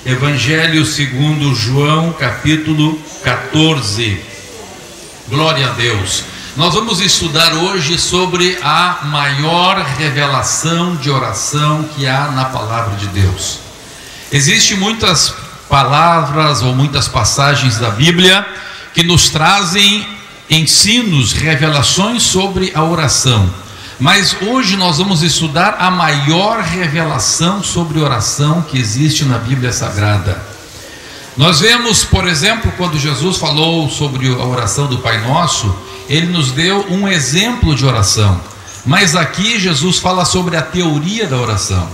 Evangelho segundo João, capítulo 14. Glória a Deus. Nós vamos estudar hoje sobre a maior revelação de oração que há na palavra de Deus. Existem muitas palavras ou muitas passagens da Bíblia que nos trazem ensinos, revelações sobre a oração. Mas hoje nós vamos estudar a maior revelação sobre oração que existe na Bíblia Sagrada. Nós vemos, por exemplo, quando Jesus falou sobre a oração do Pai Nosso, Ele nos deu um exemplo de oração. Mas aqui Jesus fala sobre a teoria da oração.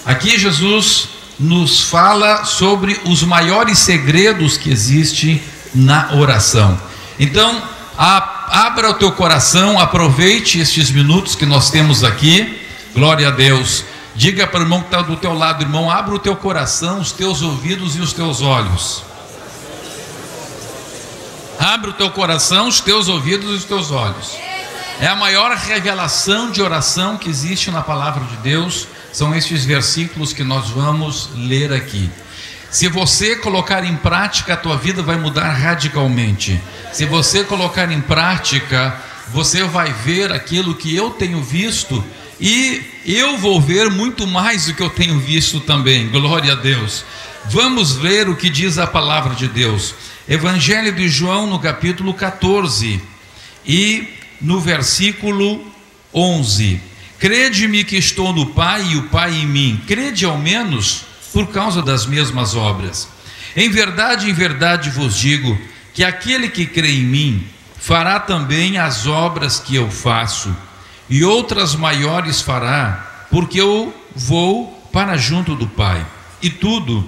Aqui Jesus nos fala sobre os maiores segredos que existem na oração. Então, abra o teu coração, aproveite estes minutos que nós temos aqui. Glória a Deus. Diga para o irmão que está do teu lado: irmão, abra o teu coração, os teus ouvidos e os teus olhos. Abra o teu coração, os teus ouvidos e os teus olhos. É a maior revelação de oração que existe na palavra de Deus. São estes versículos que nós vamos ler aqui. Se você colocar em prática, a tua vida vai mudar radicalmente. Se você colocar em prática, você vai ver aquilo que eu tenho visto, e eu vou ver muito mais do que eu tenho visto também. Glória a Deus. Vamos ver o que diz a palavra de Deus. Evangelho de João, no capítulo 14 e no versículo 11. Crede-me que estou no Pai e o Pai em mim. Crede ao menos por causa das mesmas obras. Em verdade vos digo que aquele que crê em mim fará também as obras que eu faço, e outras maiores fará, porque eu vou para junto do Pai. E tudo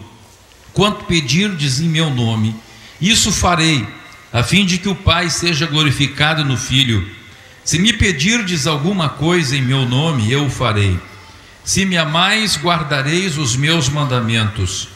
quanto pedirdes em meu nome, isso farei, a fim de que o Pai seja glorificado no Filho. Se me pedirdes alguma coisa em meu nome, eu o farei. Se me amais, guardareis os meus mandamentos.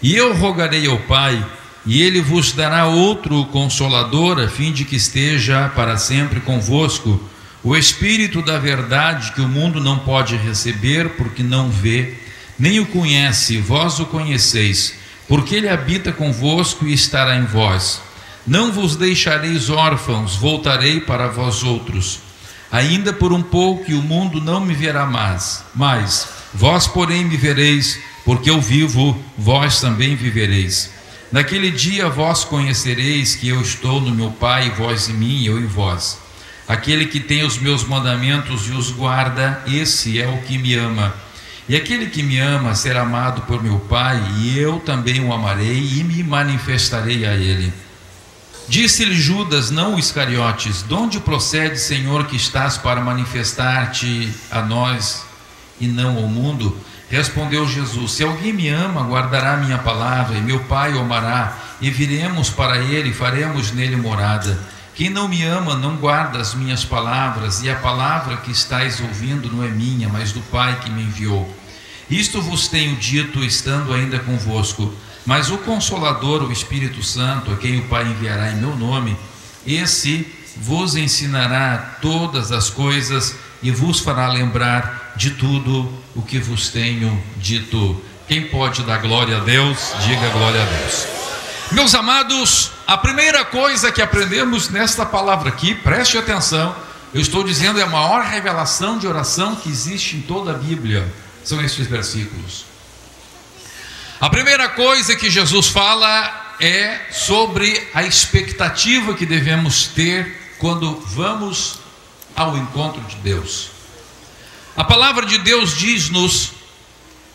E eu rogarei ao Pai, e Ele vos dará outro Consolador, a fim de que esteja para sempre convosco, o Espírito da verdade, que o mundo não pode receber, porque não vê, nem o conhece. Vós o conheceis, porque Ele habita convosco e estará em vós. Não vos deixareis órfãos, voltarei para vós outros. Ainda por um pouco, e o mundo não me verá mais, vós, porém, me vereis, porque eu vivo, vós também vivereis. Naquele dia vós conhecereis que eu estou no meu Pai, vós em mim, eu em vós. Aquele que tem os meus mandamentos e os guarda, esse é o que me ama. E aquele que me ama será amado por meu Pai, e eu também o amarei e me manifestarei a ele. Disse-lhe Judas, não o Iscariotes: de onde procede, Senhor, que estás para manifestar-te a nós e não ao mundo? Respondeu Jesus: se alguém me ama, guardará a minha palavra, e meu Pai o amará, e viremos para ele e faremos nele morada. Quem não me ama não guarda as minhas palavras, e a palavra que estáis ouvindo não é minha, mas do Pai que me enviou. Isto vos tenho dito, estando ainda convosco. Mas o Consolador, o Espírito Santo, a quem o Pai enviará em meu nome, esse vos ensinará todas as coisas e vos fará lembrar de tudo o que vos tenho dito. Quem pode dar glória a Deus, diga glória a Deus. Meus amados, a primeira coisa que aprendemos nesta palavra aqui, preste atenção, eu estou dizendo, é a maior revelação de oração que existe em toda a Bíblia, são estes versículos. A primeira coisa que Jesus fala é sobre a expectativa que devemos ter quando vamos ao encontro de Deus. A palavra de Deus diz-nos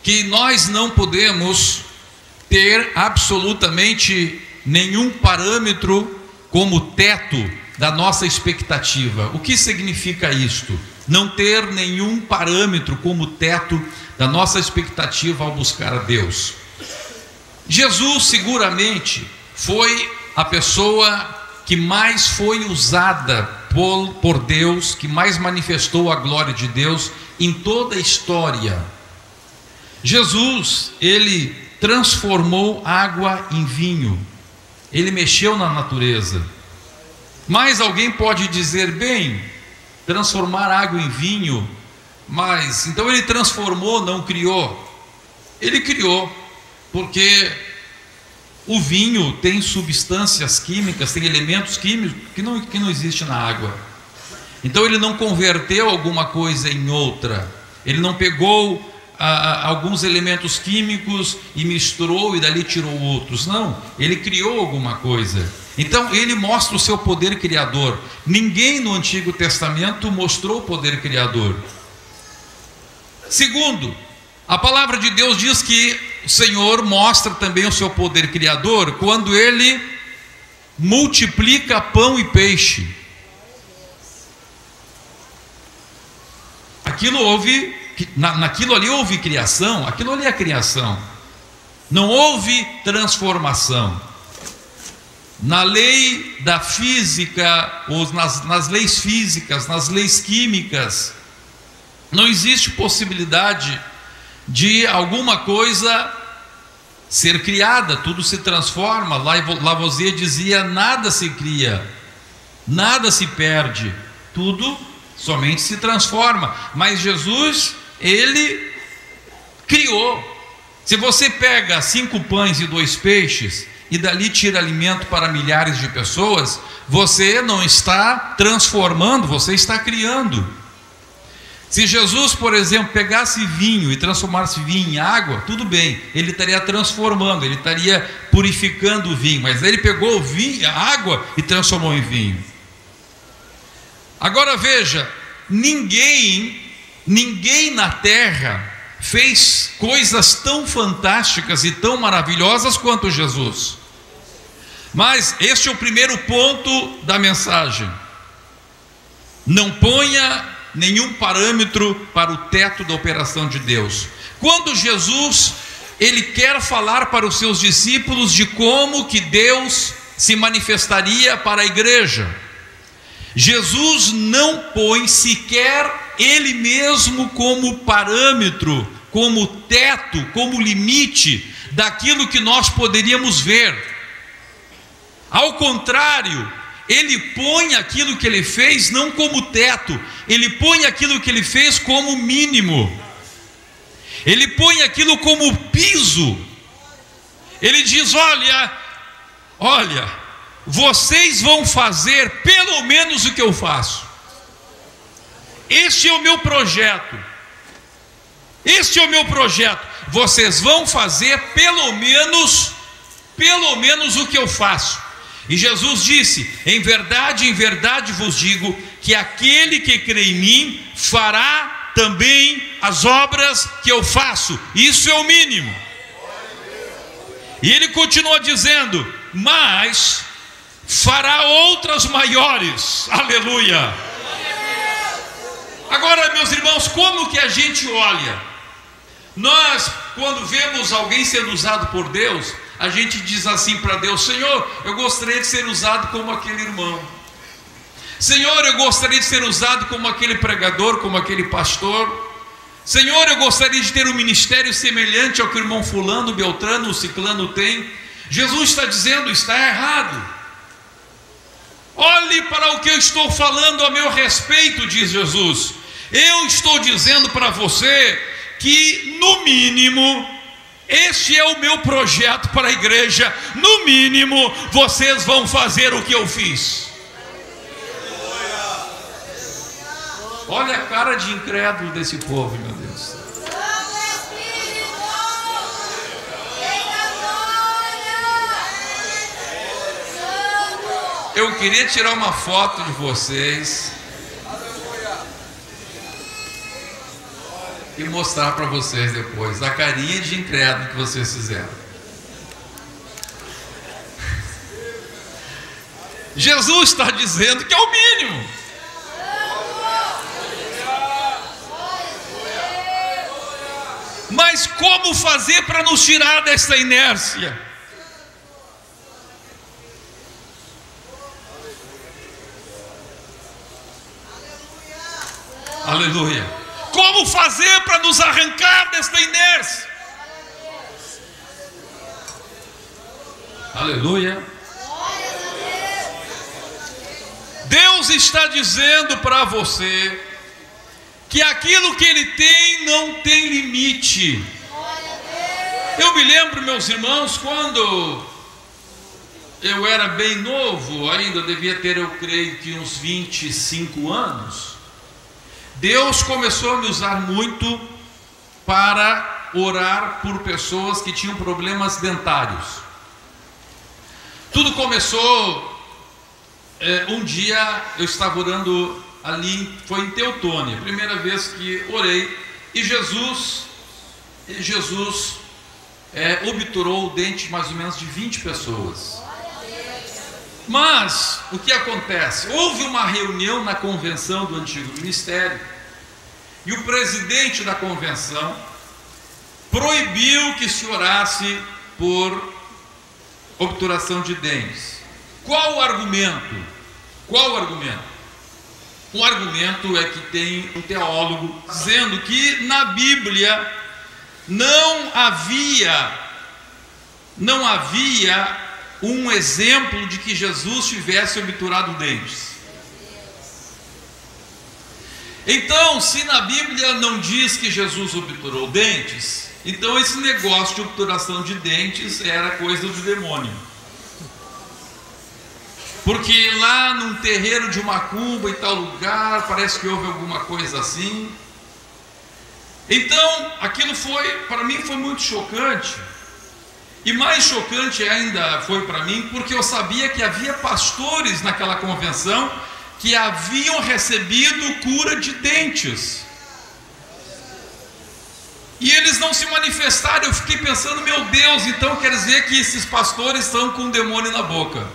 que nós não podemos ter absolutamente nenhum parâmetro como teto da nossa expectativa. O que significa isto? Não ter nenhum parâmetro como teto da nossa expectativa ao buscar a Deus. Jesus seguramente foi a pessoa que mais foi usada por Deus, que mais manifestou a glória de Deus em toda a história. Jesus, ele transformou água em vinho, ele mexeu na natureza. Mas alguém pode dizer, bem, transformar água em vinho, mas então ele transformou, não criou. Ele criou. porque o vinho tem substâncias químicas, tem elementos químicos que não existem na água. Então ele não converteu alguma coisa em outra, ele não pegou alguns elementos químicos e misturou e dali tirou outros. Não, ele criou alguma coisa. Então ele mostra o seu poder criador. Ninguém no Antigo Testamento mostrou o poder criador. Segundo, a palavra de Deus diz que o Senhor mostra também o seu poder criador quando ele multiplica pão e peixe. Naquilo ali houve criação, aquilo ali é criação. Não houve transformação. Na lei da física, ou nas leis físicas, nas leis químicas, não existe possibilidade de alguma coisa ser criada, tudo se transforma. Lavoisier dizia: nada se cria, nada se perde, tudo somente se transforma. Mas Jesus, ele criou. Se você pega 5 pães e 2 peixes e dali tira alimento para milhares de pessoas, você não está transformando, você está criando. Se Jesus, por exemplo, pegasse vinho e transformasse vinho em água, tudo bem, ele estaria transformando, ele estaria purificando o vinho, mas ele pegou o vinho, a água, e transformou em vinho. Agora veja, ninguém na terra fez coisas tão fantásticas e tão maravilhosas quanto Jesus. Mas este é o primeiro ponto da mensagem. Não ponha nenhum parâmetro para o teto da operação de Deus. Quando Jesus, ele quer falar para os seus discípulos de como que Deus se manifestaria para a igreja, Jesus não põe sequer ele mesmo como parâmetro, como teto, como limite daquilo que nós poderíamos ver. Ao contrário, ele põe aquilo que ele fez não como teto, ele põe aquilo que ele fez como mínimo, ele põe aquilo como piso. Ele diz: olha, vocês vão fazer pelo menos o que eu faço. Este é o meu projeto. Este é o meu projeto. Vocês vão fazer pelo menos o que eu faço. E Jesus disse: em verdade vos digo que aquele que crê em mim fará também as obras que eu faço. Isso é o mínimo. E ele continua dizendo: mas fará outras maiores. Aleluia. Agora, meus irmãos, como que a gente olha? Nós, quando vemos alguém sendo usado por Deus, a gente diz assim para Deus: Senhor, eu gostaria de ser usado como aquele irmão. Senhor, eu gostaria de ser usado como aquele pregador, como aquele pastor. Senhor, eu gostaria de ter um ministério semelhante ao que o irmão fulano, beltrano, o ciclano tem. Jesus está dizendo: está errado. Olhe para o que eu estou falando a meu respeito, diz Jesus. Eu estou dizendo para você que, no mínimo, este é o meu projeto para a igreja. No mínimo, vocês vão fazer o que eu fiz. Olha a cara de incrédulo desse povo, meu Deus. Eu queria tirar uma foto de vocês e mostrar para vocês depois a carinha de incrédulo que vocês fizeram. Jesus está dizendo que é o mínimo. Mas como fazer para nos tirar dessa inércia? Aleluia. Como fazer para nos arrancar desta inércia? Aleluia. Deus está dizendo para você que aquilo que Ele tem não tem limite. Eu me lembro, meus irmãos, quando eu era bem novo, ainda devia ter, eu creio que uns 25 anos, Deus começou a me usar muito para orar por pessoas que tinham problemas dentários. Tudo começou, um dia eu estava orando ali, foi em Teutônia, primeira vez que orei, e Jesus obturou o dente mais ou menos de 20 pessoas. Mas o que acontece? Houve uma reunião na convenção do antigo ministério e o presidente da convenção proibiu que se orasse por obturação de dentes. Qual o argumento? Qual o argumento? O argumento é que tem um teólogo dizendo que na Bíblia não havia um exemplo de que Jesus tivesse obturado dentes. Então, se na Bíblia não diz que Jesus obturou dentes, então esse negócio de obturação de dentes era coisa do demônio. Porque lá num terreiro de macumba em tal lugar, parece que houve alguma coisa assim. Então, aquilo para mim foi muito chocante. E mais chocante ainda foi para mim, porque eu sabia que havia pastores naquela convenção que haviam recebido cura de dentes. E eles não se manifestaram. Eu fiquei pensando, meu Deus, então quer dizer que esses pastores estão com um demônio na boca.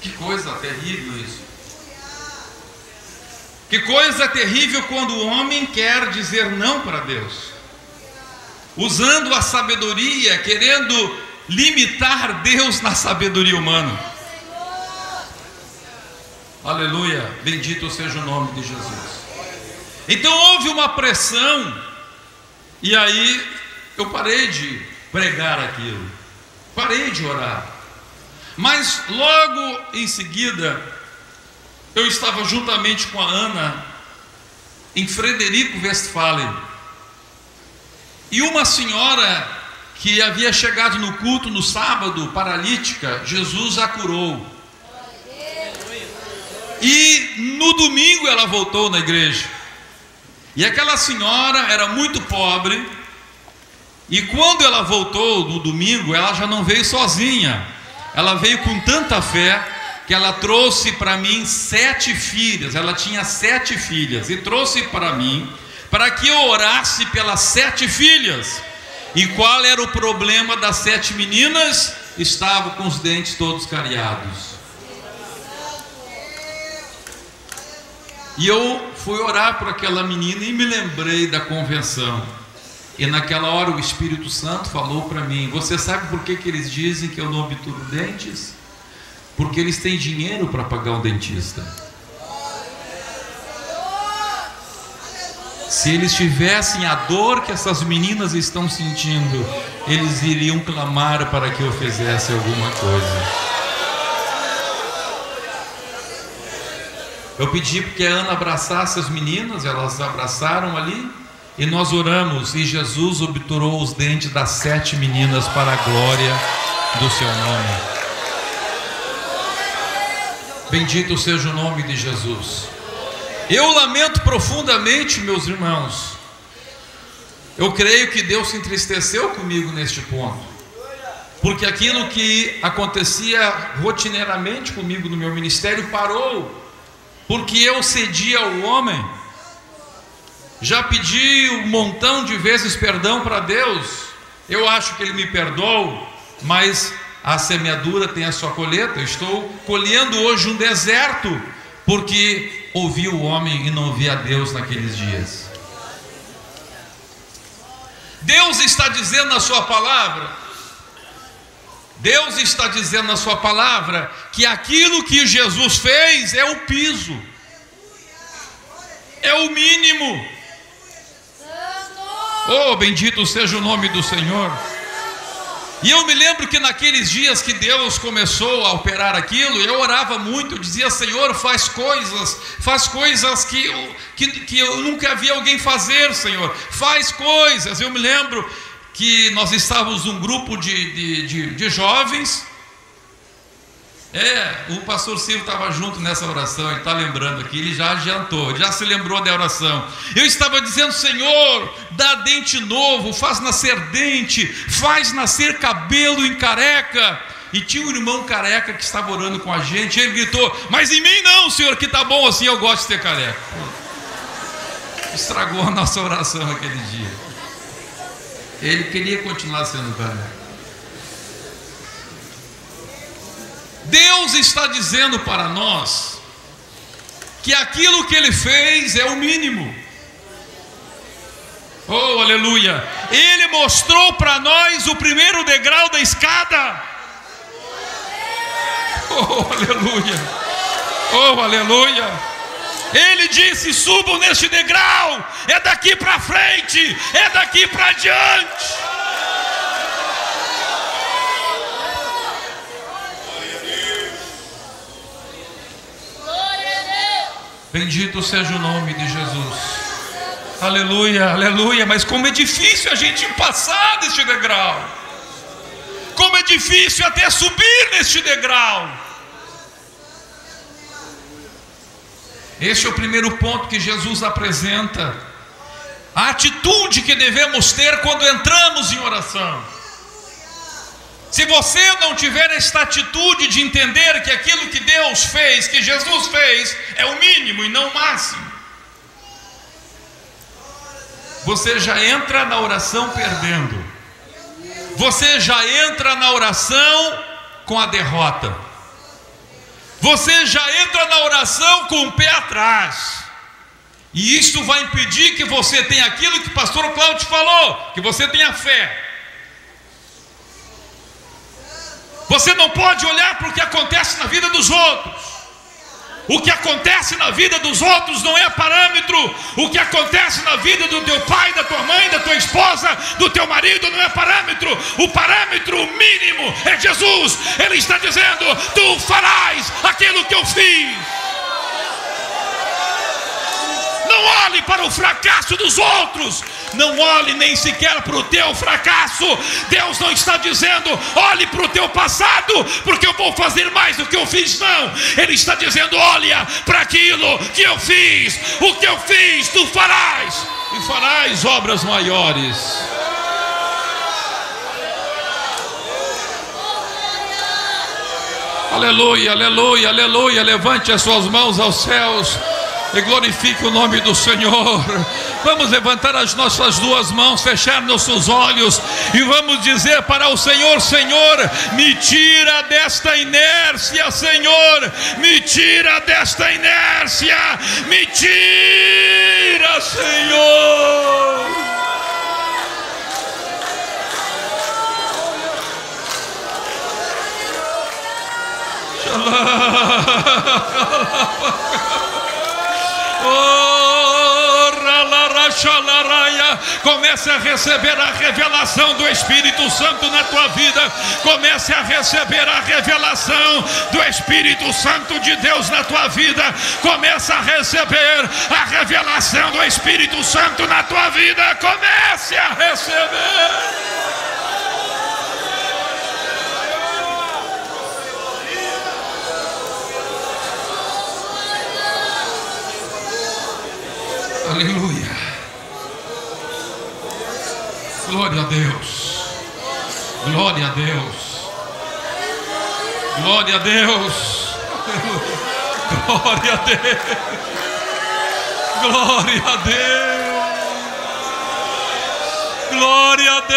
Que coisa terrível isso. Que coisa terrível quando o homem quer dizer não para Deus, usando a sabedoria, querendo limitar Deus na sabedoria humana. Aleluia, bendito seja o nome de Jesus. Então houve uma pressão, e aí eu parei de pregar aquilo, parei de orar. Mas logo em seguida, eu estava juntamente com a Ana em Frederico Westphalen, e uma senhora que havia chegado no culto no sábado, paralítica, Jesus a curou. E no domingo ela voltou na igreja. E aquela senhora era muito pobre, e quando ela voltou no domingo, ela já não veio sozinha. Ela veio com tanta fé que ela trouxe para mim 7 filhas. Ela tinha 7 filhas e trouxe para mim para que eu orasse pelas 7 filhas. E qual era o problema das 7 meninas? Estavam com os dentes todos cariados. E eu fui orar por aquela menina e me lembrei da convenção. E naquela hora o Espírito Santo falou para mim: você sabe por que eles dizem que eu não obturo dentes? Porque eles têm dinheiro para pagar um dentista. Se eles tivessem a dor que essas meninas estão sentindo, eles iriam clamar para que eu fizesse alguma coisa. Eu pedi que a Ana abraçasse as meninas, elas abraçaram ali, e nós oramos, e Jesus obturou os dentes das 7 meninas para a glória do seu nome. Bendito seja o nome de Jesus. Eu lamento profundamente, meus irmãos. Eu creio que Deus se entristeceu comigo neste ponto, porque aquilo que acontecia rotineiramente comigo no meu ministério parou, porque eu cedi ao homem. Já pedi um montão de vezes perdão para Deus. Eu acho que Ele me perdoou, mas a semeadura tem a sua colheita. Eu estou colhendo hoje um deserto, porque ouvi o homem e não vi a Deus naqueles dias. Deus está dizendo na sua palavra, Deus está dizendo na sua palavra que aquilo que Jesus fez é o piso, é o mínimo. Oh, bendito seja o nome do Senhor. E eu me lembro que naqueles dias que Deus começou a operar aquilo, eu orava muito, eu dizia: Senhor, faz coisas que eu nunca vi alguém fazer, Senhor, faz coisas. Eu me lembro que nós estávamos num grupo de jovens. O pastor Silvio estava junto nessa oração, ele está lembrando aqui, ele já adiantou, ele já se lembrou da oração. Eu estava dizendo: Senhor, dá dente novo, faz nascer dente, faz nascer cabelo em careca. E tinha um irmão careca que estava orando com a gente, ele gritou: mas em mim não, Senhor, que está bom assim, eu gosto de ter careca. Estragou a nossa oração aquele dia. Ele queria continuar sendo careca. Deus está dizendo para nós que aquilo que Ele fez é o mínimo. Oh, aleluia! Ele mostrou para nós o primeiro degrau da escada. Oh, aleluia! Oh, aleluia! Ele disse: subam neste degrau, é daqui para frente, é daqui para diante. Bendito seja o nome de Jesus. Aleluia, aleluia. Mas como é difícil a gente passar deste degrau. Como é difícil até subir neste degrau. Este é o primeiro ponto que Jesus apresenta. A atitude que devemos ter quando entramos em oração. Se você não tiver esta atitude de entender que aquilo que Deus fez, que Jesus fez, é o mínimo e não o máximo, você já entra na oração perdendo. Você já entra na oração com a derrota. Você já entra na oração com o pé atrás. E isso vai impedir que você tenha aquilo que o pastor Cláudio falou, que você tenha fé. Você não pode olhar para o que acontece na vida dos outros. O que acontece na vida dos outros não é parâmetro. O que acontece na vida do teu pai, da tua mãe, da tua esposa, do teu marido não é parâmetro. O parâmetro mínimo é Jesus. Ele está dizendo: tu farás aquilo que eu fiz. Não olhe para o fracasso dos outros. Não olhe nem sequer para o teu fracasso. Deus não está dizendo: olhe para o teu passado, porque eu vou fazer mais do que eu fiz. Não, Ele está dizendo: olha para aquilo que eu fiz. O que eu fiz, tu farás, e farás obras maiores. Aleluia, aleluia, aleluia. Levante as suas mãos aos céus e glorifique o nome do Senhor. Vamos levantar as nossas duas mãos, fechar nossos olhos e vamos dizer para o Senhor: Senhor, me tira desta inércia, Senhor, me tira desta inércia, me tira, Senhor. Comece a receber a revelação do Espírito Santo na tua vida. Comece a receber a revelação do Espírito Santo de Deus na tua vida. Comece a receber a revelação do Espírito Santo na tua vida. Comece a receber. Aleluia. Glória a Deus. Glória a Deus. Glória a Deus. Glória a Deus. Glória a Deus. Glória a Deus.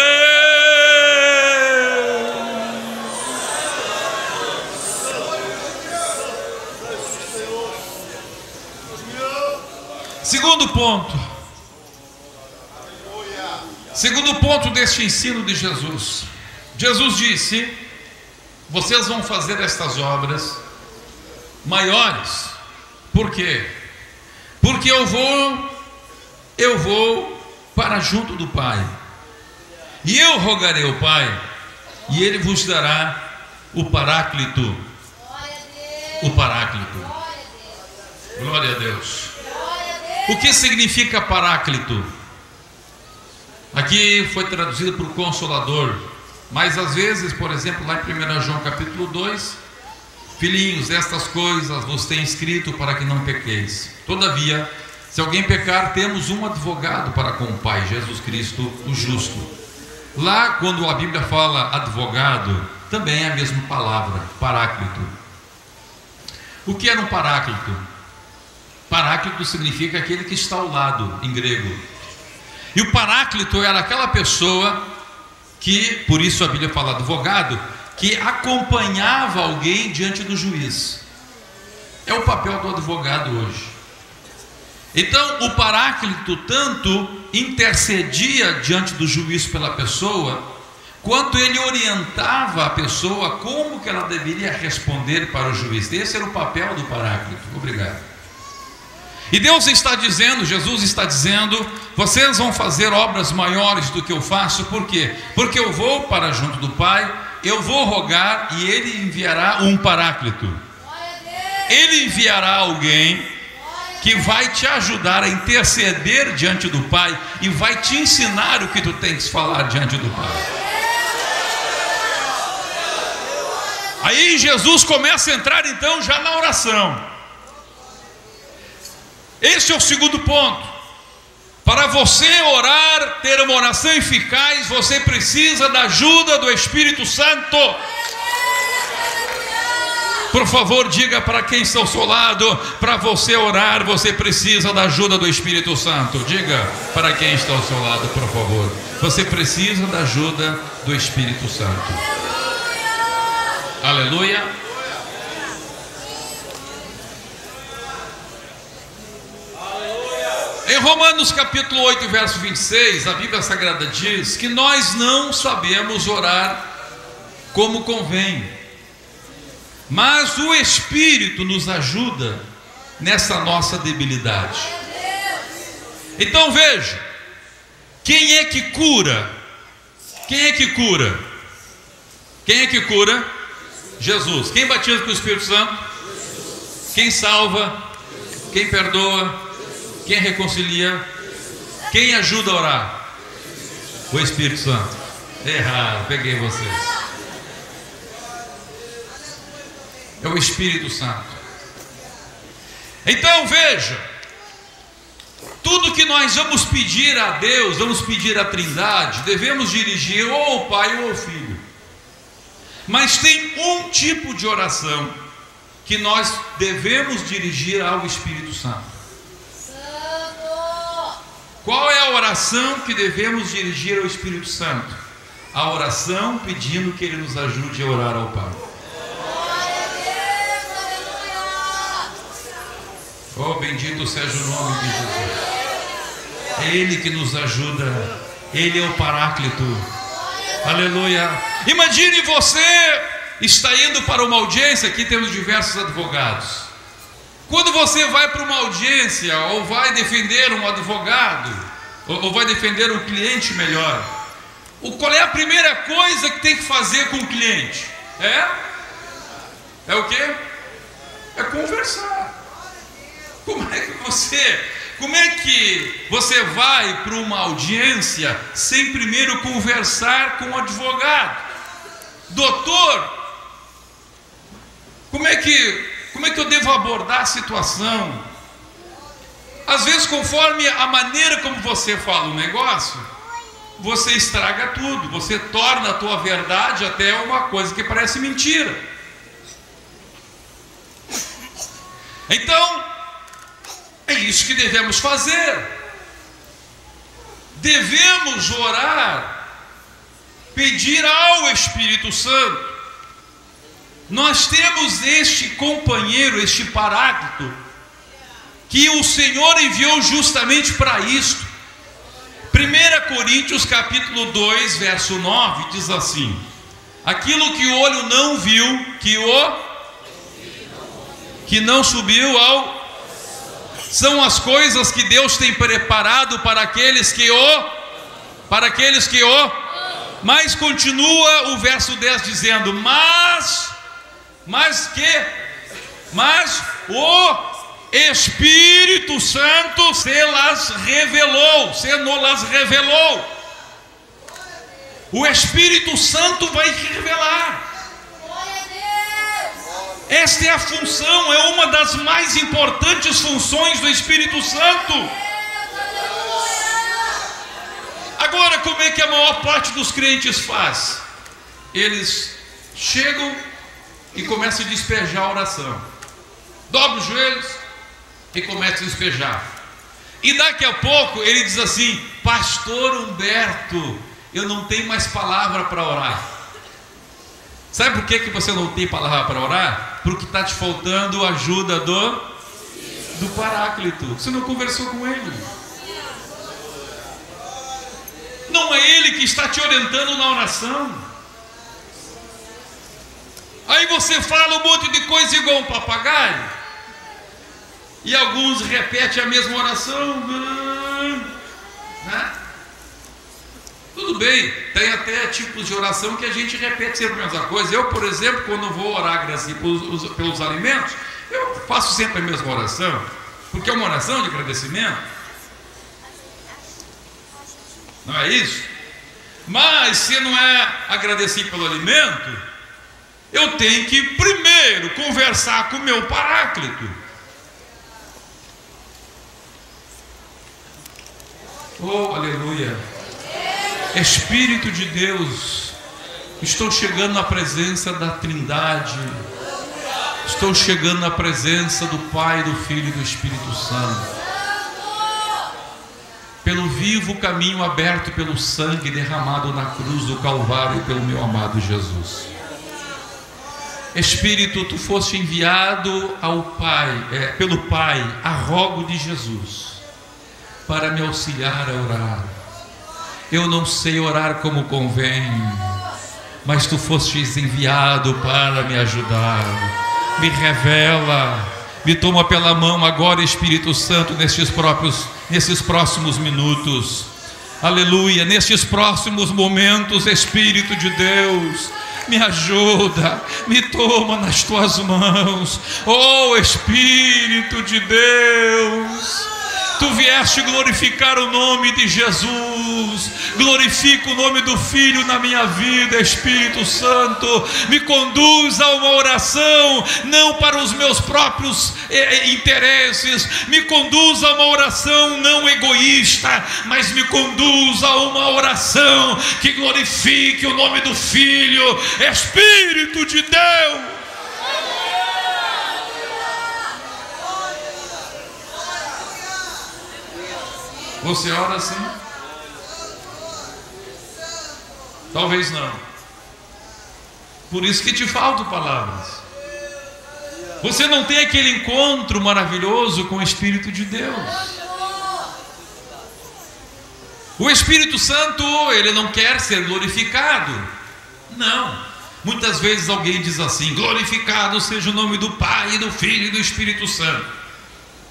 Segundo ponto. Segundo ponto deste ensino de Jesus. Jesus disse: vocês vão fazer estas obras maiores. Por quê? Porque eu vou para junto do Pai. E eu rogarei ao Pai, e Ele vos dará o Paráclito. O Paráclito. Glória a Deus. O que significa Paráclito? Aqui foi traduzido por Consolador, mas às vezes, por exemplo, lá em 1 João capítulo 2, filhinhos, estas coisas vos tenho escrito para que não pequeis. Todavia, se alguém pecar, temos um advogado para com o Pai, Jesus Cristo, o justo. Lá, quando a Bíblia fala advogado, também é a mesma palavra, Paráclito. O que era um Paráclito? Paráclito significa aquele que está ao lado, em grego. E o Paráclito era aquela pessoa que, por isso a Bíblia fala advogado, que acompanhava alguém diante do juiz. É o papel do advogado hoje. Então, o Paráclito tanto intercedia diante do juiz pela pessoa, quanto ele orientava a pessoa como que ela deveria responder para o juiz. Esse era o papel do Paráclito. Obrigado. E Deus está dizendo, Jesus está dizendo: vocês vão fazer obras maiores do que eu faço. Por quê? Porque eu vou para junto do Pai, eu vou rogar e Ele enviará um Paráclito. Ele enviará alguém que vai te ajudar a interceder diante do Pai e vai te ensinar o que tu tens que falar diante do Pai. Aí Jesus começa a entrar então já na oração. Esse é o segundo ponto. Para você orar, ter uma oração eficaz, você precisa da ajuda do Espírito Santo. Por favor, diga para quem está ao seu lado: para você orar, você precisa da ajuda do Espírito Santo. Diga para quem está ao seu lado, por favor: você precisa da ajuda do Espírito Santo. Aleluia. Em Romanos capítulo 8, verso 26, a Bíblia Sagrada diz que nós não sabemos orar como convém, mas o Espírito nos ajuda nessa nossa debilidade. Então veja, quem é que cura? Quem é que cura? Quem é que cura? Jesus. Quem batiza com o Espírito Santo? Quem salva? Quem perdoa? Quem reconcilia? Quem ajuda a orar? O Espírito Santo. Errado, peguei vocês. É o Espírito Santo. Então veja, tudo que nós vamos pedir a Deus, vamos pedir à Trindade, devemos dirigir ou ao Pai ou ao Filho. Mas tem um tipo de oração que nós devemos dirigir ao Espírito Santo. Qual é a oração que devemos dirigir ao Espírito Santo? A oração pedindo que Ele nos ajude a orar ao Pai. Oh, bendito seja o nome de Jesus. É Ele que nos ajuda. Ele é o Paráclito. Aleluia. Imagine você está indo para uma audiência. Aqui temos diversos advogados. Quando você vai para uma audiência, ou vai defender um advogado, ou vai defender um cliente melhor, qual é a primeira coisa que tem que fazer com o cliente? É o quê? É conversar. Como é que você vai para uma audiência sem primeiro conversar com o advogado? Doutor, como é que eu devo abordar a situação? Às vezes, conforme a maneira como você fala o negócio, você estraga tudo, você torna a tua verdade até uma coisa que parece mentira. Então, é isso que devemos fazer. Devemos orar, pedir ao Espírito Santo. Nós temos este companheiro, este Paráclito, que o Senhor enviou justamente para isto. 1 Coríntios capítulo 2, verso 9, diz assim: aquilo que o olho não viu, que não subiu são as coisas que Deus tem preparado para aqueles que Mas continua o verso 10 dizendo: mas o Espírito Santo se nos revelou. O Espírito Santo vai te revelar. Esta é a função, é uma das mais importantes funções do Espírito Santo. Agora, como é que a maior parte dos crentes faz? Eles chegam e começam a despejar a oração. Dobra os joelhos e começa a despejar. E daqui a pouco ele diz assim: pastor Humberto, eu não tenho mais palavra para orar. Sabe por que você não tem palavra para orar? Porque está te faltando a ajuda do Paráclito. Você não conversou com ele. Não é ele que está te orientando na oração. Aí você fala um monte de coisa igual um papagaio, e alguns repetem a mesma oração, né? Tudo bem, tem até tipos de oração que a gente repete sempre a mesma coisa. Eu, por exemplo, quando vou orar pelos alimentos, eu faço sempre a mesma oração, porque é uma oração de agradecimento, não é isso? Mas se não é agradecer pelo alimento, eu tenho que primeiro conversar com o meu Paráclito. Oh, aleluia! Espírito de Deus, estou chegando na presença da Trindade, estou chegando na presença do Pai, do Filho e do Espírito Santo, pelo vivo caminho aberto pelo sangue derramado na cruz do Calvário pelo meu amado Jesus. Espírito, tu foste enviado ao Pai, pelo Pai, a rogo de Jesus, para me auxiliar a orar. Eu não sei orar como convém, mas tu fostes enviado para me ajudar. Me revela, me toma pela mão agora, Espírito Santo, nesses próximos minutos. Aleluia, nestes próximos momentos, Espírito de Deus, me ajuda, me toma nas tuas mãos. Oh, Espírito de Deus, tu vieste glorificar o nome de Jesus, glorifica o nome do Filho na minha vida. Espírito Santo, me conduz a uma oração, não para os meus próprios interesses, me conduz a uma oração não egoísta, mas me conduz a uma oração que glorifique o nome do Filho. Espírito de Deus, você ora assim? Talvez não. Por isso que te faltam palavras. Você não tem aquele encontro maravilhoso com o Espírito de Deus. O Espírito Santo, ele não quer ser glorificado. Não. Muitas vezes alguém diz assim: glorificado seja o nome do Pai, do Filho e do Espírito Santo.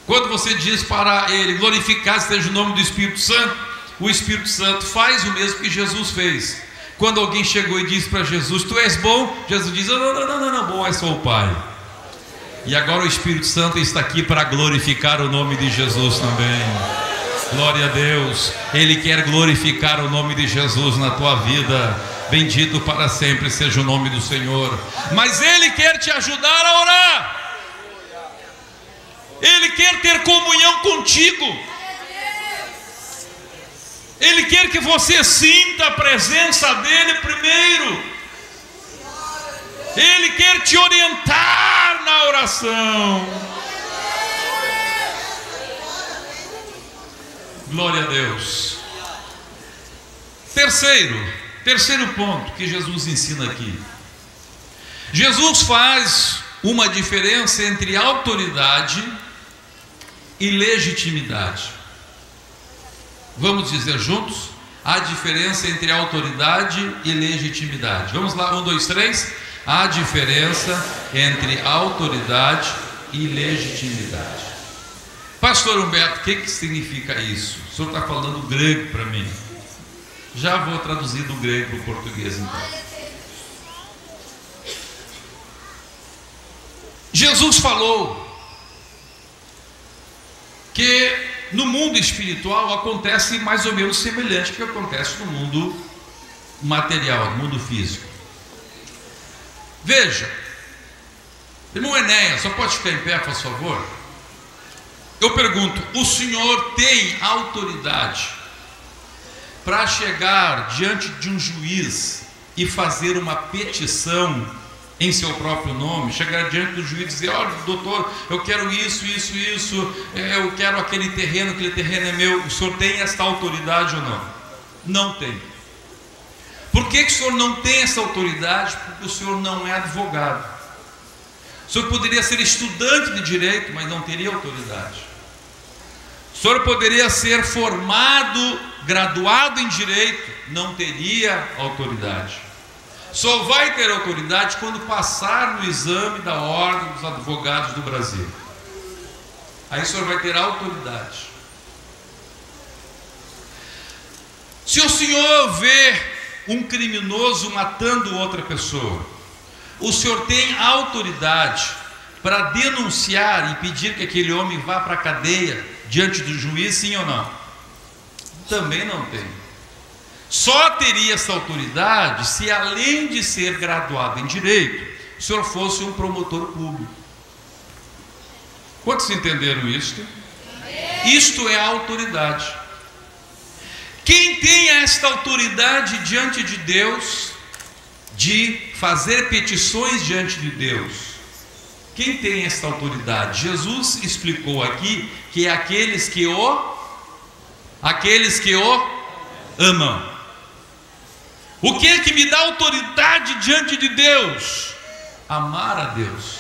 Quando você diz para ele: glorificado seja o nome do Espírito Santo, o Espírito Santo faz o mesmo que Jesus fez. Quando alguém chegou e disse para Jesus: tu és bom, Jesus diz: não, bom é só o Pai. E agora o Espírito Santo está aqui para glorificar o nome de Jesus também. Glória a Deus, Ele quer glorificar o nome de Jesus na tua vida. Bendito para sempre seja o nome do Senhor. Mas Ele quer te ajudar a orar. Ele quer ter comunhão contigo. Ele quer que você sinta a presença dEle primeiro. Ele quer te orientar na oração. Glória a Deus. Terceiro ponto que Jesus ensina aqui. Jesus faz uma diferença entre autoridade e legitimidade. Vamos dizer juntos? A diferença entre autoridade e legitimidade. Vamos lá, 1, 2, 3. A diferença entre autoridade e legitimidade. Pastor Humberto, o que significa isso? O senhor está falando grego para mim. Já vou traduzir do grego para o português então. Jesus falou que no mundo espiritual acontece mais ou menos semelhante ao que acontece no mundo material, no mundo físico. Veja, irmão Enéas, só pode ficar em pé, por favor? Eu pergunto, o senhor tem autoridade para chegar diante de um juiz e fazer uma petição em seu próprio nome, chegar diante do juiz e dizer: olha, doutor, eu quero isso, eu quero aquele terreno é meu. O senhor tem esta autoridade ou não? Não tem. Por que o senhor não tem essa autoridade? Porque o senhor não é advogado. O senhor poderia ser estudante de direito, mas não teria autoridade. O senhor poderia ser formado, graduado em direito, não teria autoridade. Só vai ter autoridade quando passar no exame da Ordem dos Advogados do Brasil. Aí o senhor vai ter autoridade. Se o senhor vê um criminoso matando outra pessoa, o senhor tem autoridade para denunciar e pedir que aquele homem vá para a cadeia diante do juiz, sim ou não? Também não tem. Só teria essa autoridade se, além de ser graduado em direito, o senhor fosse um promotor público. Quantos entenderam isto? Isto é a autoridade. Quem tem esta autoridade diante de Deus, de fazer petições diante de Deus? Quem tem esta autoridade? Jesus explicou aqui que é aqueles que o amam. O que é que me dá autoridade diante de Deus? Amar a Deus.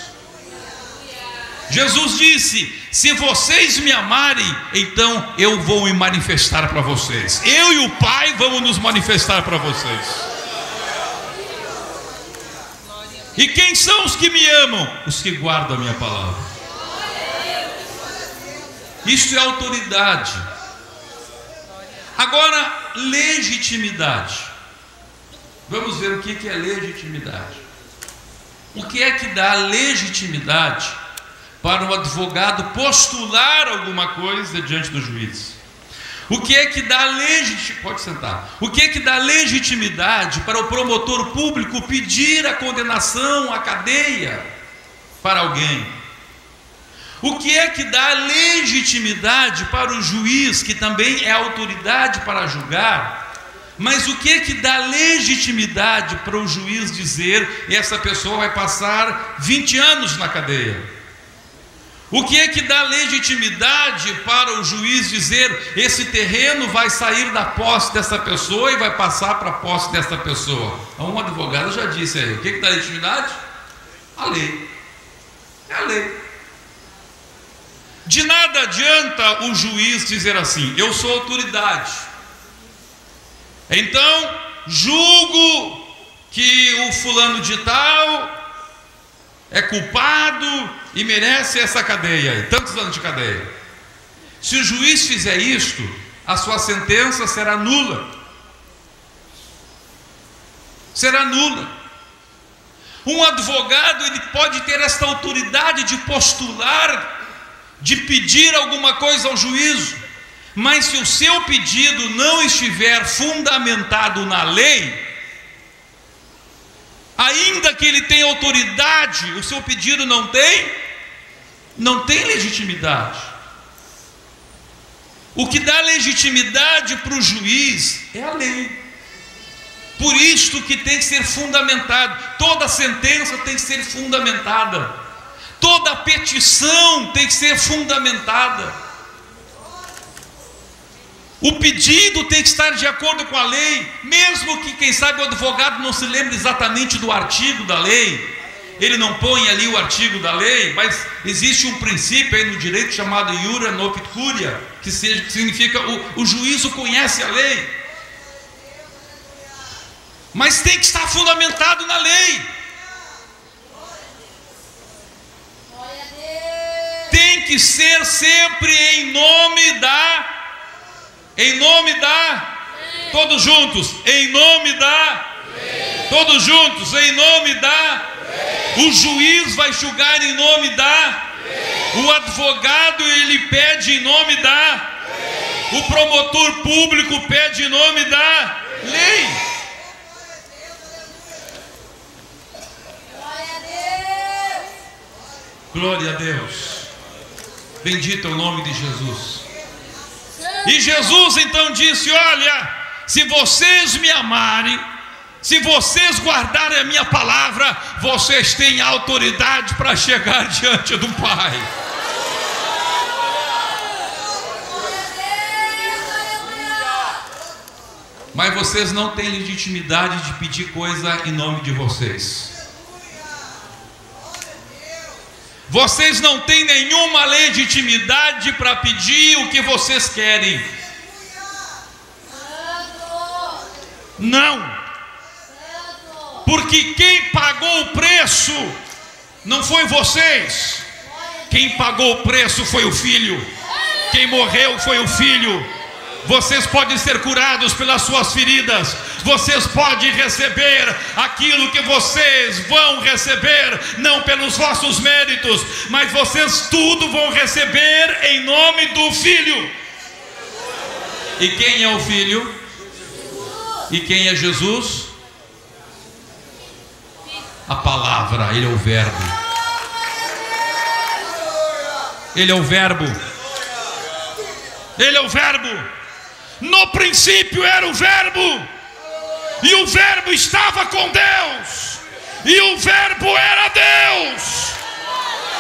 Jesus disse: se vocês me amarem, então eu vou me manifestar para vocês. Eu e o Pai vamos nos manifestar para vocês. E quem são os que me amam? Os que guardam a minha palavra. Isto é autoridade. Agora, legitimidade. Vamos ver o que é legitimidade. O que é que dá legitimidade para o advogado postular alguma coisa diante do juiz? O que é que dá legitimidade? Pode sentar. O que é que dá legitimidade para o promotor público pedir a condenação, a cadeia para alguém? O que é que dá legitimidade para o juiz, que também é autoridade para julgar? Mas o que é que dá legitimidade para o juiz dizer: essa pessoa vai passar 20 anos na cadeia? O que é que dá legitimidade para o juiz dizer: esse terreno vai sair da posse dessa pessoa e vai passar para a posse dessa pessoa? Um advogado já disse aí. O que é que dá legitimidade? A lei. É a lei. De nada adianta o juiz dizer assim: eu sou autoridade, então julgo que o fulano de tal é culpado e merece essa cadeia, tantos anos de cadeia. Se o juiz fizer isto, a sua sentença será nula. Será nula. Um advogado, ele pode ter esta autoridade de postular, de pedir alguma coisa ao juízo, mas se o seu pedido não estiver fundamentado na lei, ainda que ele tenha autoridade, o seu pedido não tem legitimidade. O que dá legitimidade para o juiz é a lei. Por isto que tem que ser fundamentado. Toda sentença tem que ser fundamentada. Toda petição tem que ser fundamentada. O pedido tem que estar de acordo com a lei, mesmo que, quem sabe, o advogado não se lembre exatamente do artigo da lei, ele não põe ali o artigo da lei, mas existe um princípio aí no direito chamado iura nocet curia, que significa o juízo conhece a lei, mas tem que estar fundamentado na lei, tem que ser sempre em nome da Todos juntos, em nome da. Todos juntos, em nome da. O juiz vai julgar em nome da. O advogado, ele pede em nome da. O promotor público pede em nome da lei. Glória a Deus. Bendito é o nome de Jesus. E Jesus então disse: olha, se vocês me amarem, se vocês guardarem a minha palavra, vocês têm autoridade para chegar diante do Pai. Mas vocês não têm legitimidade de pedir coisa em nome de vocês. Vocês não têm nenhuma legitimidade para pedir o que vocês querem. Não. Porque quem pagou o preço não foi vocês. Quem pagou o preço foi o Filho. Quem morreu foi o Filho. Vocês podem ser curados pelas suas feridas. Vocês podem receber aquilo que vocês vão receber, não pelos vossos méritos, mas vocês tudo vão receber em nome do Filho. E quem é o Filho? E quem é Jesus? A palavra, Ele é o Verbo. Ele é o Verbo. Ele é o Verbo. No princípio era o Verbo, e o Verbo estava com Deus, e o Verbo era Deus,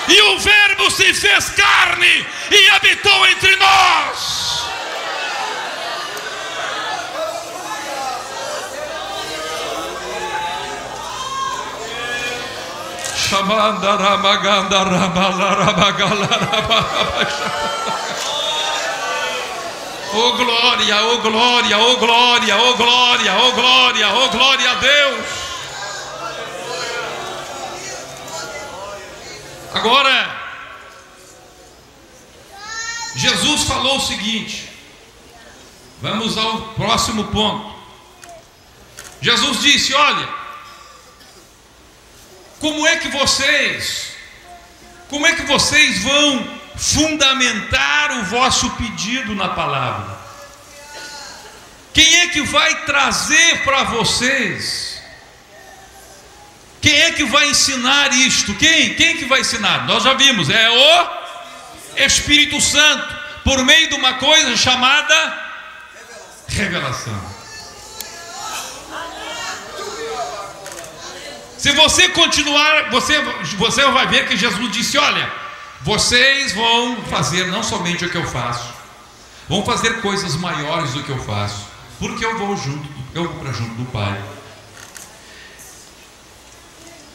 e o Verbo se fez carne e habitou entre nós. Oh glória, oh glória, oh glória, oh glória, oh glória, oh glória a Deus. Agora, Jesus falou o seguinte, vamos ao próximo ponto. Jesus disse: olha, como é que vocês vão fundamentar o vosso pedido na palavra? Quem é que vai trazer para vocês? Quem é que vai ensinar isto? Quem que vai ensinar? Nós já vimos, é o Espírito Santo, por meio de uma coisa chamada revelação. Se você continuar, você vai ver que Jesus disse: olha, vocês vão fazer não somente o que eu faço, vão fazer coisas maiores do que eu faço, porque eu vou para junto do Pai,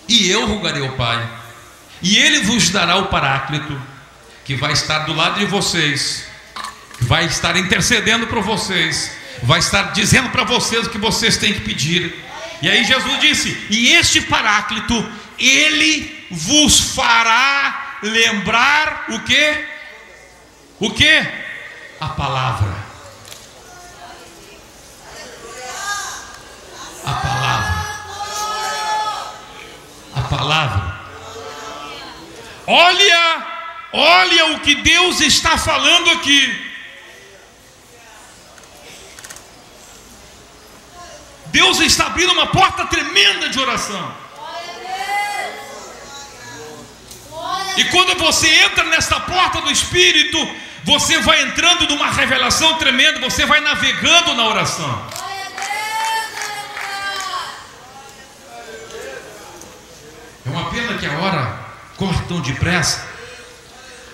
e eu rogarei ao Pai, e Ele vos dará o Paráclito, que vai estar do lado de vocês, que vai estar intercedendo por vocês, vai estar dizendo para vocês o que vocês têm que pedir. E aí Jesus disse: e este Paráclito, Ele vos fará lembrar o quê? O quê? A palavra. A palavra. A palavra. Olha o que Deus está falando aqui. Deus está abrindo uma porta tremenda de oração. E quando você entra nessa porta do Espírito, você vai entrando numa revelação tremenda, você vai navegando na oração. É uma pena que a hora corre tão depressa.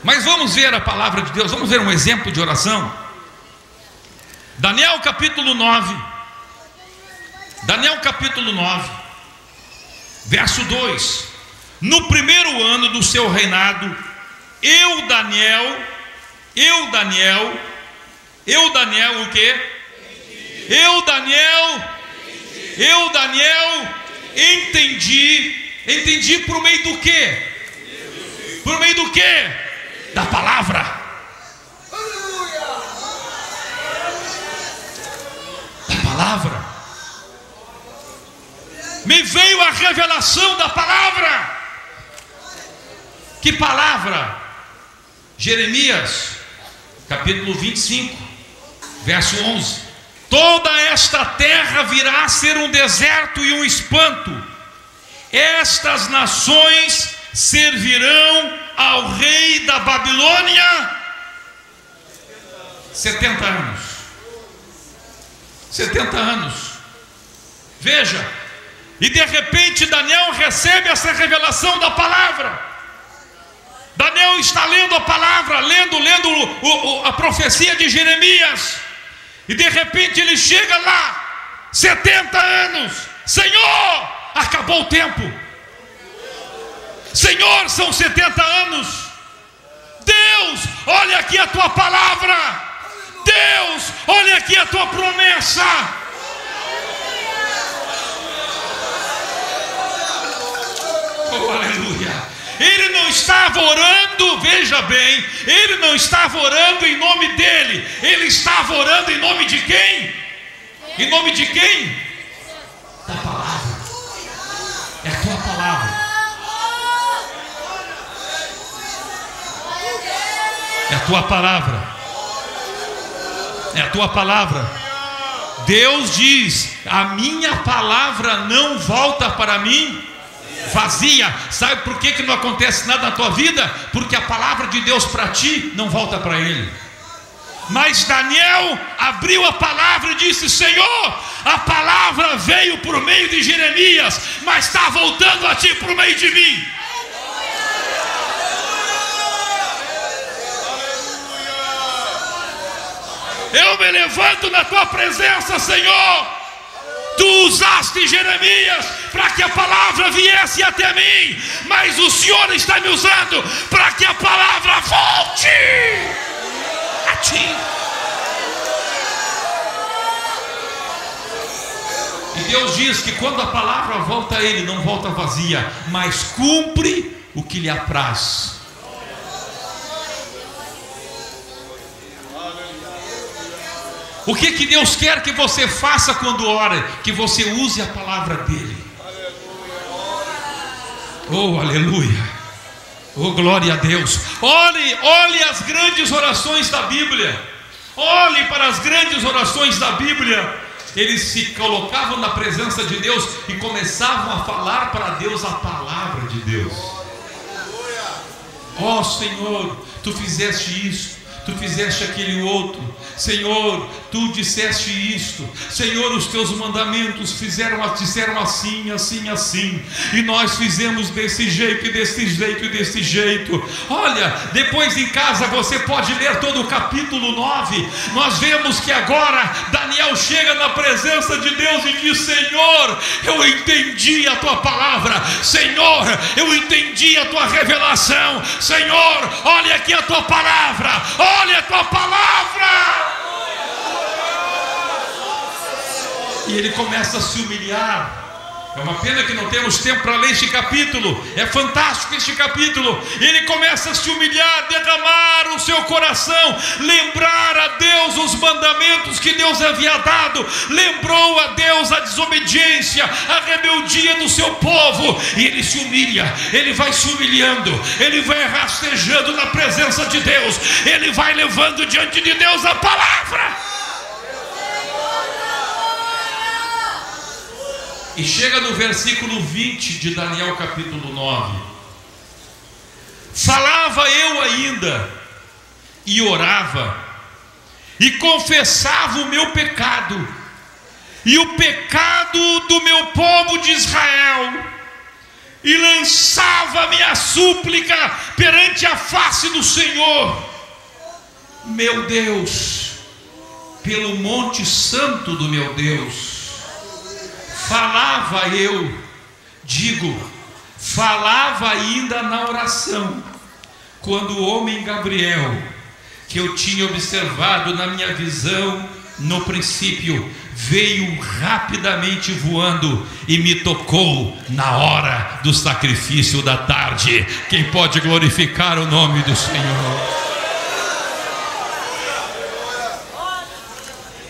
Mas vamos ver a palavra de Deus, vamos ver um exemplo de oração. Daniel capítulo 9. Daniel capítulo 9, verso 2. No primeiro ano do seu reinado, eu Daniel o quê? Eu Daniel entendi por meio do quê? Por meio do quê? Da palavra. Da palavra. palavra. Me veio a revelação da palavra. Que palavra? Jeremias, capítulo 25, verso 11. Toda esta terra virá a ser um deserto e um espanto. Estas nações servirão ao rei da Babilônia 70 anos. 70 anos. Veja, e de repente Daniel recebe essa revelação da palavra. Daniel está lendo a palavra, lendo a profecia de Jeremias, e de repente ele chega lá, 70 anos. Senhor, acabou o tempo. Senhor, são 70 anos. Deus, olha aqui a tua palavra. Deus, olha aqui a tua promessa. Oh, aleluia. Ele não estava orando, veja bem, ele não estava orando em nome dele, ele estava orando em nome de quem? Em nome de quem? Da palavra. É a tua palavra. É a tua palavra. É a tua palavra. Deus diz: a minha palavra não volta para mim vazia. Sabe por que não acontece nada na tua vida? Porque a palavra de Deus para ti não volta para ele. Mas Daniel abriu a palavra e disse: Senhor, a palavra veio por meio de Jeremias, mas está voltando a ti por meio de mim. Eu me levanto na tua presença, Senhor. Tu usaste Jeremias para que a palavra viesse até mim, mas o Senhor está me usando para que a palavra volte a ti. E Deus diz que quando a palavra volta a Ele, não volta vazia, mas cumpre o que lhe apraz. O que Deus quer que você faça quando ora? Que você use a palavra dele. Oh, aleluia. Oh, glória a Deus. Olhe as grandes orações da Bíblia. Olhe para as grandes orações da Bíblia. Eles se colocavam na presença de Deus e começavam a falar para Deus a palavra de Deus. Oh, Senhor, tu fizeste isso, tu fizeste aquele outro. Senhor, tu disseste isto. Senhor, os teus mandamentos disseram assim, assim, assim, e nós fizemos desse jeito, e desse jeito, e desse jeito. Olha, depois em casa você pode ler todo o capítulo 9. Nós vemos que agora Daniel chega na presença de Deus e diz: Senhor, eu entendi a tua palavra. Senhor, eu entendi a tua revelação. Senhor, olha aqui a tua palavra. Olha a tua palavra. E ele começa a se humilhar. É uma pena que não temos tempo para ler este capítulo. É fantástico este capítulo. Ele começa a se humilhar, derramar o seu coração, lembrar a Deus os mandamentos que Deus havia dado. Lembrou a Deus a desobediência, a rebeldia do seu povo. E ele se humilha. Ele vai se humilhando. Ele vai rastejando na presença de Deus. Ele vai levando diante de Deus a palavra. E chega no versículo 20 de Daniel capítulo 9. Falava eu ainda, e orava, e confessava o meu pecado, e o pecado do meu povo de Israel, e lançava minha súplica perante a face do Senhor, meu Deus, pelo monte santo do meu Deus. Falava eu, falava ainda na oração, quando o homem Gabriel, que eu tinha observado na minha visão no princípio, veio rapidamente voando e me tocou na hora do sacrifício da tarde. Quem pode glorificar o nome do Senhor?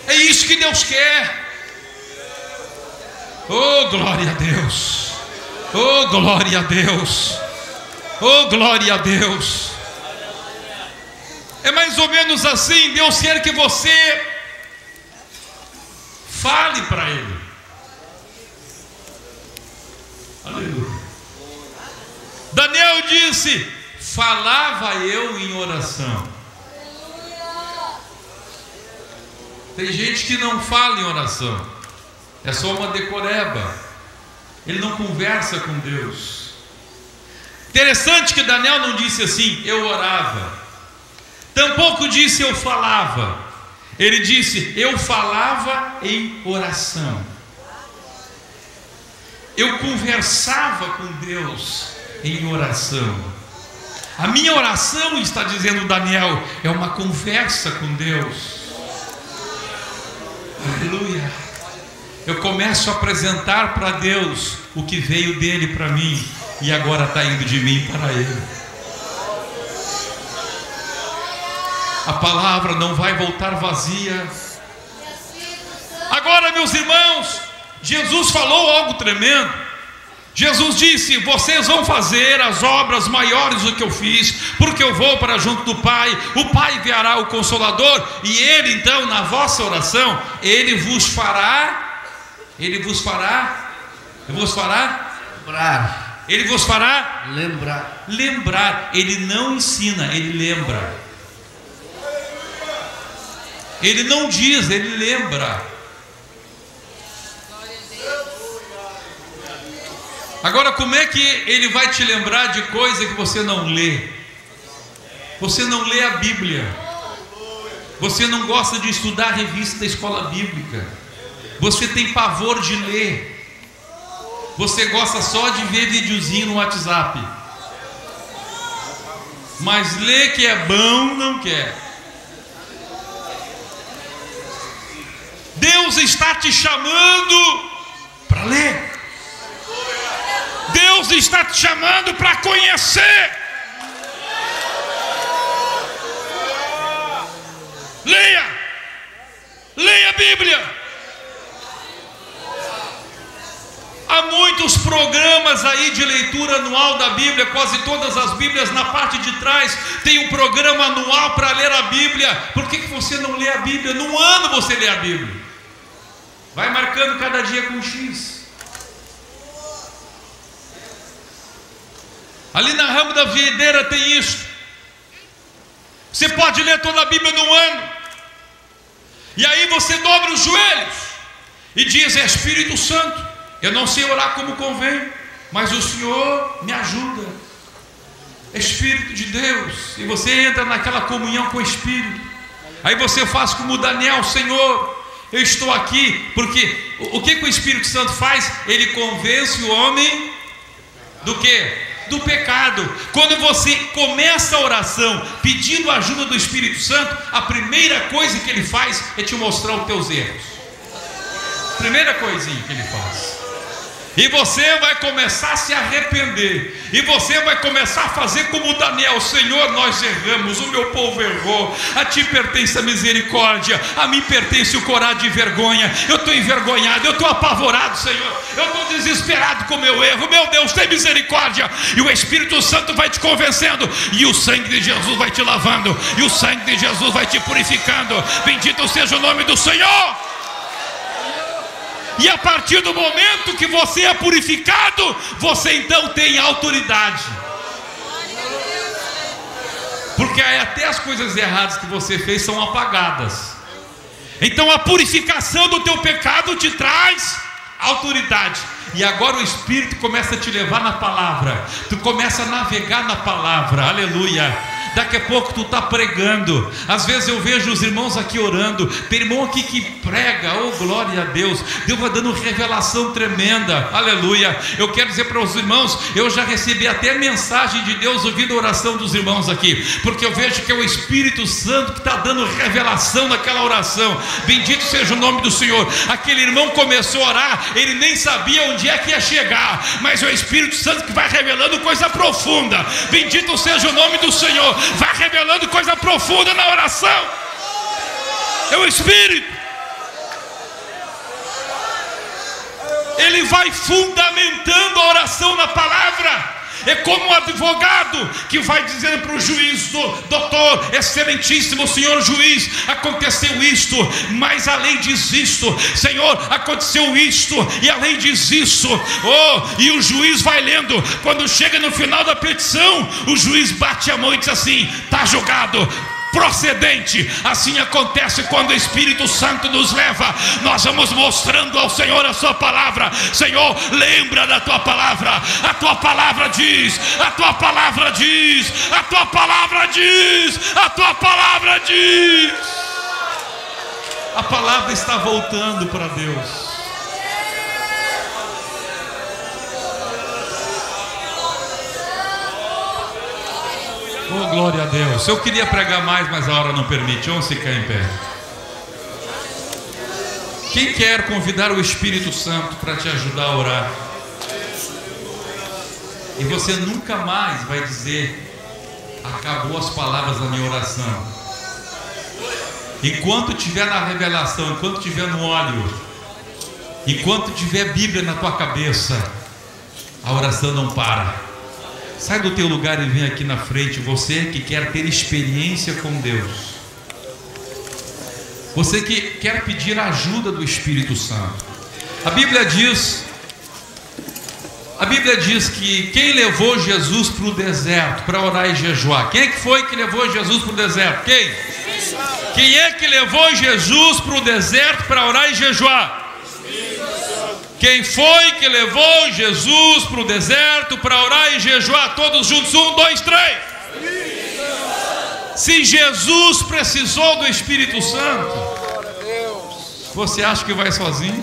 É isso que Deus quer. Oh, glória a Deus! Oh, glória a Deus! Oh, glória a Deus! É mais ou menos assim. Deus quer que você fale para Ele. Aleluia. Daniel disse: falava eu em oração. Tem gente que não fala em oração, é só uma decoreba. Ele não conversa com Deus. Interessante que Daniel não disse assim: eu orava. Tampouco disse eu falava. Ele disse: eu falava em oração. Eu conversava com Deus em oração. A minha oração, está dizendo Daniel, é uma conversa com Deus. Aleluia. Eu começo a apresentar para Deus o que veio dele para mim e agora está indo de mim para Ele. A palavra não vai voltar vazia. Agora, meus irmãos, Jesus falou algo tremendo. Jesus disse: vocês vão fazer as obras maiores do que eu fiz, porque eu vou para junto do Pai. O Pai enviará o Consolador, e Ele então, na vossa oração, Ele vos fará lembrar. Ele vos fará lembrar. Ele não ensina, Ele lembra. Ele não diz, Ele lembra. Agora, como é que Ele vai te lembrar de coisa que você não lê? Você não lê a Bíblia. Você não gosta de estudar a revista da escola bíblica. Você tem pavor de ler. Você gosta só de ver videozinho no WhatsApp. Mas ler que é bom, não quer. Deus está te chamando para ler. Deus está te chamando para conhecer. Leia a Bíblia. Há muitos programas aí de leitura anual da Bíblia. Quase todas as Bíblias, na parte de trás, tem um programa anual para ler a Bíblia. Por que você não lê a Bíblia? Num ano você lê a Bíblia. Vai marcando cada dia com X. Ali na Ramo da Videira tem isso. Você pode ler toda a Bíblia num ano. E aí você dobra os joelhos e diz: é Espírito Santo, eu não sei orar como convém, mas o Senhor me ajuda. Espírito de Deus. E você entra naquela comunhão com o Espírito. Aí você faz como Daniel: Senhor, eu estou aqui. Porque o que o Espírito Santo faz? Ele convence o homem do quê? Do pecado. Quando você começa a oração pedindo a ajuda do Espírito Santo, a primeira coisa que ele faz é te mostrar os teus erros. Primeira coisinha que ele faz. E você vai começar a se arrepender. E você vai começar a fazer como Daniel: Senhor, nós erramos, o meu povo errou. A ti pertence a misericórdia, a mim pertence o coragem de vergonha. Eu estou envergonhado, eu estou apavorado, Senhor. Eu estou desesperado com o meu erro. Meu Deus, tem misericórdia. E o Espírito Santo vai te convencendo. E o sangue de Jesus vai te lavando. E o sangue de Jesus vai te purificando. Bendito seja o nome do Senhor. E a partir do momento que você é purificado, você então tem autoridade. Porque aí até as coisas erradas que você fez são apagadas. Então a purificação do teu pecado te traz autoridade. E agora o Espírito começa a te levar na palavra. Tu começa a navegar na palavra. Aleluia. Daqui a pouco tu está pregando. Às vezes eu vejo os irmãos aqui orando. Tem irmão aqui que prega. Oh, glória a Deus. Deus vai dando revelação tremenda. Aleluia. Eu quero dizer para os irmãos, eu já recebi até mensagem de Deus ouvindo a oração dos irmãos aqui, porque eu vejo que é o Espírito Santo que está dando revelação naquela oração. Bendito seja o nome do Senhor. Aquele irmão começou a orar, ele nem sabia onde é que ia chegar, mas é o Espírito Santo que vai revelando coisa profunda. Bendito seja o nome do Senhor. Vai revelando coisa profunda na oração. É o Espírito. ele vai fundamentando a oração na palavra. É como um advogado que vai dizendo para o juiz: doutor, excelentíssimo senhor juiz, aconteceu isto, mas a lei diz isto, Senhor, aconteceu isto, e a lei diz isso. E o juiz vai lendo. Quando chega no final da petição, o juiz bate a mão e diz assim: está julgado, procedente. Assim acontece quando o Espírito Santo nos leva. Nós vamos mostrando ao Senhor a sua palavra. Senhor, lembra da tua palavra. A tua palavra diz, a tua palavra diz, a tua palavra diz, a tua palavra diz. A palavra está voltando para Deus. Oh, glória a Deus. Eu queria pregar mais, mas a hora não permite. Vamos ficar em pé. Quem quer convidar o Espírito Santo para te ajudar a orar? E você nunca mais vai dizer: acabou as palavras da minha oração. Enquanto tiver na revelação, enquanto tiver no óleo, enquanto tiver Bíblia na tua cabeça, a oração não para. Sai do teu lugar e vem aqui na frente, você que quer ter experiência com Deus, você que quer pedir a ajuda do Espírito Santo. A Bíblia diz que quem levou Jesus para o deserto para orar e jejuar? Quem é que foi que levou Jesus para o deserto? Quem? Quem é que levou Jesus para o deserto para orar e jejuar? Quem foi que levou Jesus para o deserto para orar e jejuar? Todos juntos, 1, 2, 3. Se Jesus precisou do Espírito Santo, você acha que vai sozinho?